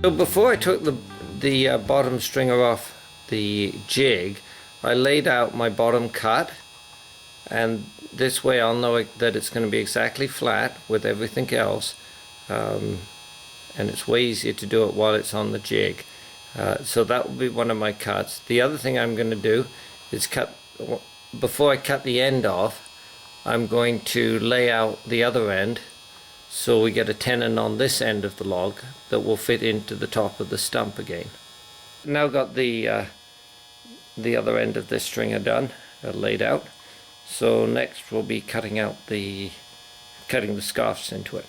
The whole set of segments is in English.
So before I took the bottom stringer off the jig, I laid out my bottom cut, and this way I'll know that it's going to be exactly flat with everything else, and it's way easier to do it while it's on the jig. So that will be one of my cuts. The other thing I'm going to do is before I cut the end off, I'm going to lay out the other end so we get a tenon on this end of the log that will fit into the top of the stump again. Now got the other end of this stringer done, laid out. So next we'll be cutting the scarfs into it.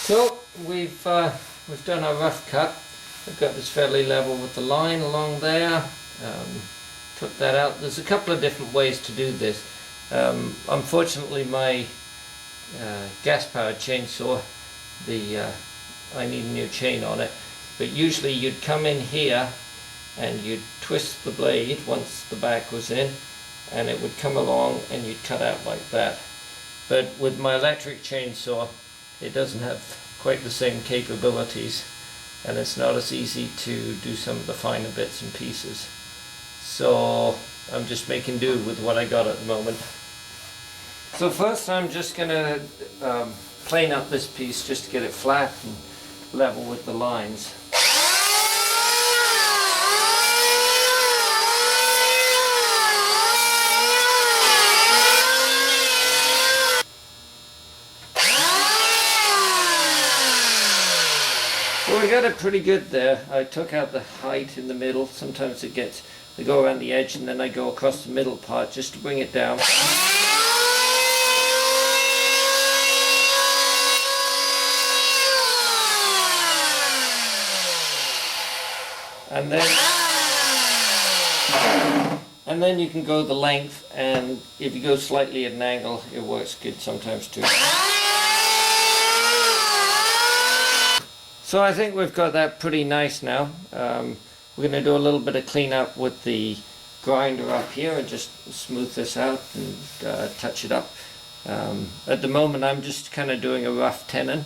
So we've done our rough cut. I've got this fairly level with the line along there. Took that out. There's a couple of different ways to do this. Unfortunately, my gas-powered chainsaw, I need a new chain on it. But usually you'd come in here and you'd twist the blade once the back was in, and it would come along and you'd cut out like that. But with my electric chainsaw, it doesn't have quite the same capabilities, and it's not as easy to do some of the finer bits and pieces. So I'm just making do with what I got at the moment. So first I'm just going to plane up this piece just to get it flat and level with the lines. Well, we got it pretty good there. I took out the height in the middle. Sometimes they go around the edge, and then I go across the middle part just to bring it down. And then you can go the length, and if you go slightly at an angle, it works good sometimes too. So I think we've got that pretty nice now. We're going to do a little bit of cleanup with the grinder up here and just smooth this out and touch it up. At the moment I'm just kind of doing a rough tenon,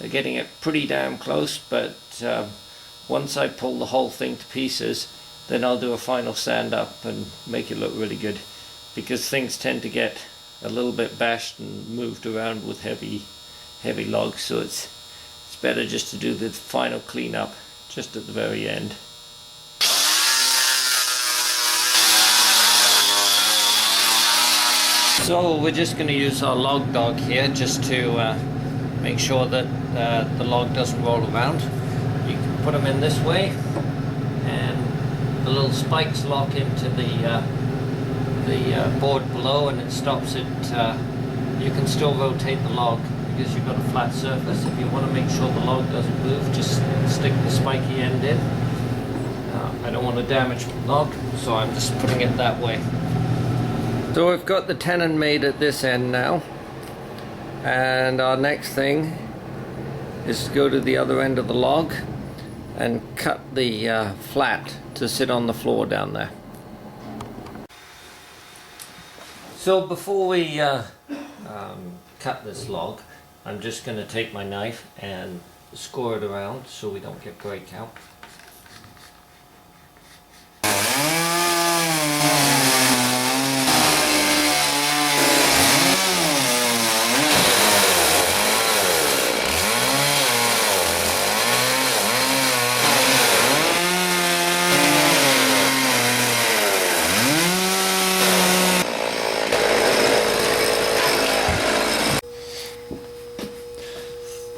getting it pretty damn close, but once I pull the whole thing to pieces, then I'll do a final sand up and make it look really good, because things tend to get a little bit bashed and moved around with heavy logs, so it's better just to do the final cleanup just at the very end. So we're just going to use our log dog here just to make sure that the log doesn't roll around. You can put them in this way, and the little spikes lock into the board below, and it stops it. You can still rotate the log because you've got a flat surface. If you want to make sure the log doesn't move, just stick the spiky end in. I don't want to damage the log, so I'm just putting it that way. So we've got the tenon made at this end now, and our next thing is to go to the other end of the log and cut the flat to sit on the floor down there. So before we cut this log, I'm just going to take my knife and score it around so we don't get breakout.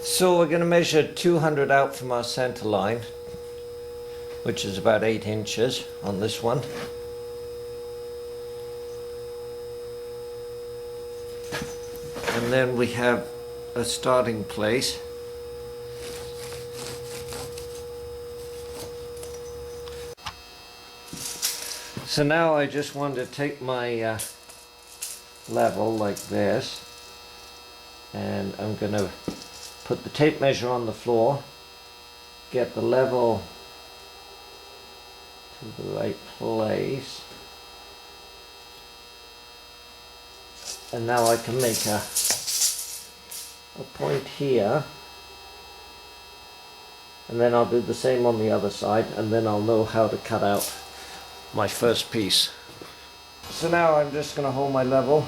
So we're going to measure 200 out from our center line, which is about 8 inches on this one. And then we have a starting place. So now I just want to take my level like this, and I'm going to put the tape measure on the floor, get the level to the right place, and now I can make a point here, and then I'll do the same on the other side, and then I'll know how to cut out my first piece. So now I'm just going to hold my level,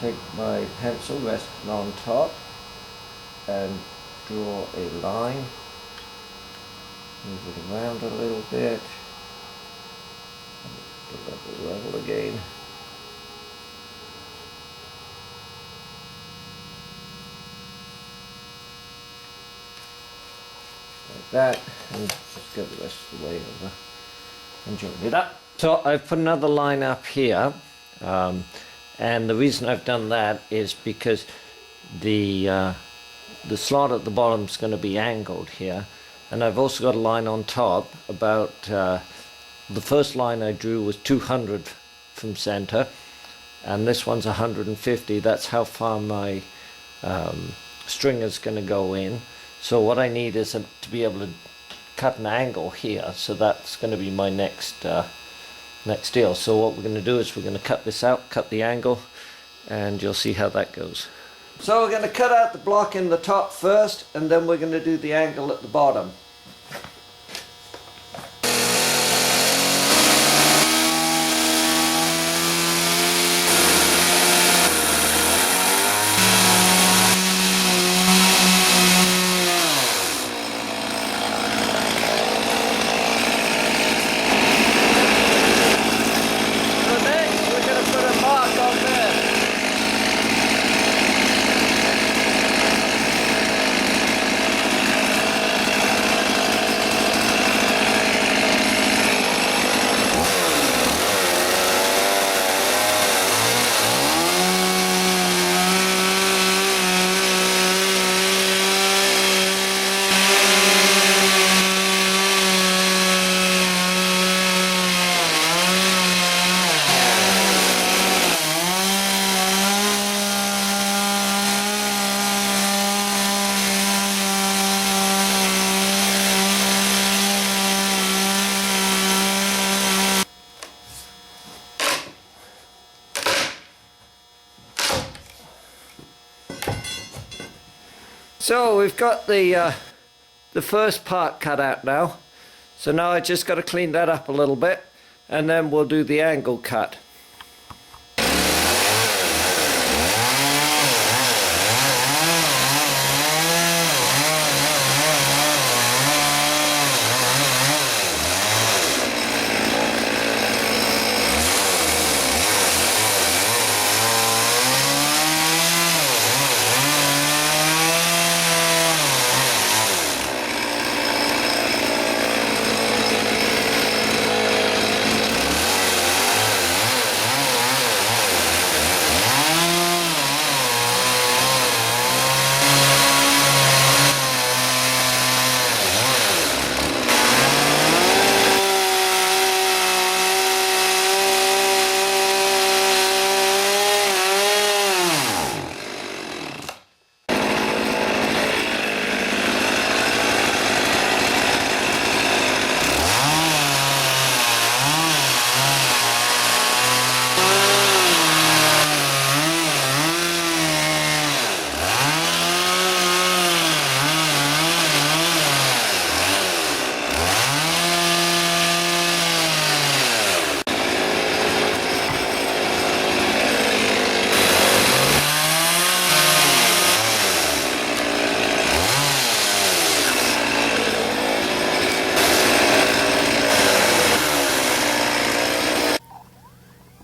take my pencil, rest it on top, and draw a line, move it around a little bit, and the level again. Like that, and just go the rest of the way over and join it up. So I've put another line up here, and the reason I've done that is because the slot at the bottom is going to be angled here, and I've also got a line on top about the first line I drew was 200 from center, and this one's 150. That's how far my string is going to go in. So what I need is to be able to cut an angle here, so that's going to be my next deal. So what we're going to do is we're going to cut this out, cut the angle, and you'll see how that goes. So we're going to cut out the block in the top first, and then we're going to do the angle at the bottom. So we've got the first part cut out now. So now I just got to clean that up a little bit, and then we'll do the angle cut.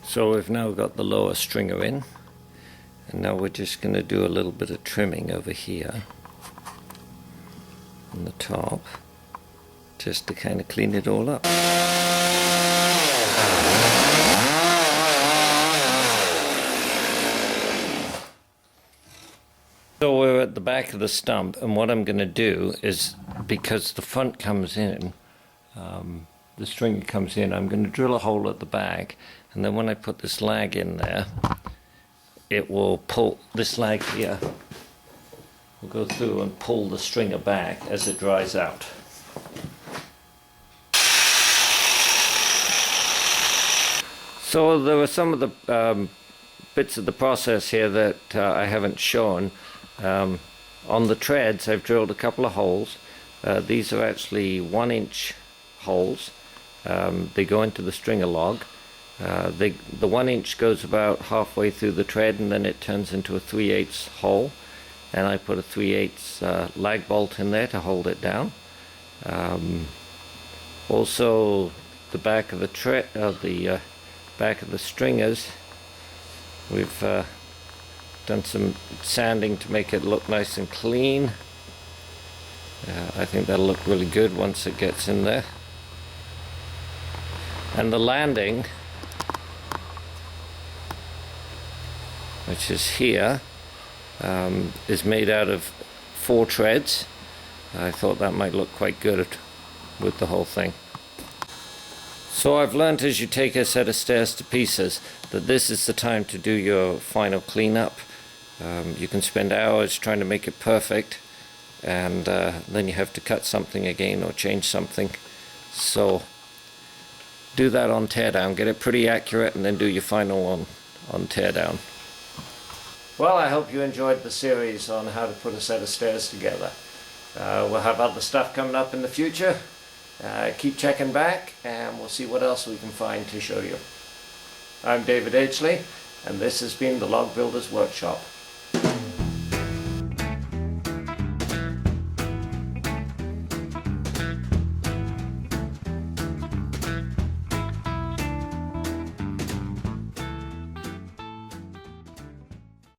So we've now got the lower stringer in, and now we're just going to do a little bit of trimming over here on the top, just to kind of clean it all up. So we're at the back of the stump, and what I'm going to do is, because the front comes in the string comes in, I'm going to drill a hole at the back, and then when I put this lag in there, it will pull, this lag here will go through and pull the stringer back as it dries out. So there were some of the bits of the process here that I haven't shown. On the treads I've drilled a couple of holes. These are actually 1-inch holes. They go into the stringer log. The 1 inch goes about halfway through the tread, and then it turns into a 3/8 hole, and I put a 3/8 lag bolt in there to hold it down. Also the back of the back of the stringers, we've done some sanding to make it look nice and clean. I think that'll look really good once it gets in there. And the landing, which is here, is made out of 4 treads. I thought that might look quite good with the whole thing. So I've learned as you take a set of stairs to pieces that this is the time to do your final cleanup. You can spend hours trying to make it perfect, and then you have to cut something again or change something. So do that on teardown, get it pretty accurate, and then do your final on teardown. Well, I hope you enjoyed the series on how to put a set of stairs together. We'll have other stuff coming up in the future. Keep checking back, and we'll see what else we can find to show you. I'm David Edgley, and this has been the Log Builders Workshop.